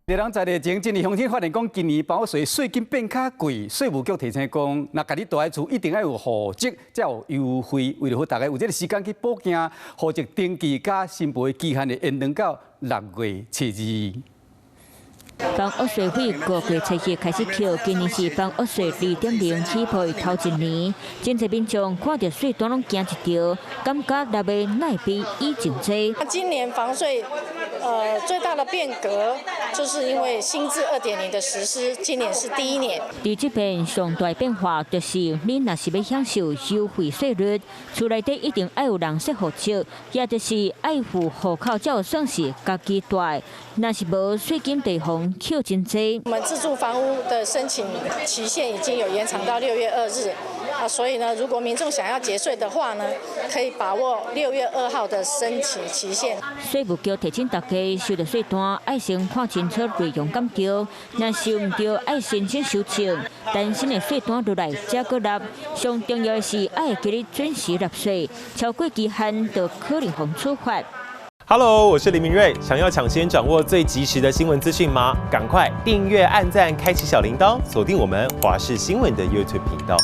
2人在日前，今年乡亲发现讲，今年包税税金变较贵，税务局提醒讲，若家己住的厝一定要有户籍，才有优惠。为了好大家有这个时间去补件，户籍登记加申报期限会延长到6月7日。房屋税费5月7日开始扣，今年是房屋税2.0起步的头一年，真侪民众看到税单拢惊一跳，感觉六月乃比以前多。今年房税最大的变革，就是因为新制2.0的实施，今年是第1年。伫这边上大变化就是，你若是要享受优惠税率，厝内底一定要有人设户籍，也就是爱付户口才有算是家己住。若是无税金地方扣真多。我们自住房屋的申请期限已经有延长到6月2日。所以呢，如果民众想要节税的话呢，可以把握6月2号的申请期限。税务局提醒大家，收到税单要先看清楚内容敢对，若收唔对，要申请修正。担心的税单落来才搁纳，上重要的是要记得准时纳税，超过期限就可能被处罚。Hello， 我是林明瑞。想要抢先掌握最及时的新闻资讯吗？赶快订阅、按赞、开启小铃铛，锁定我们华视新闻的 YouTube 频道。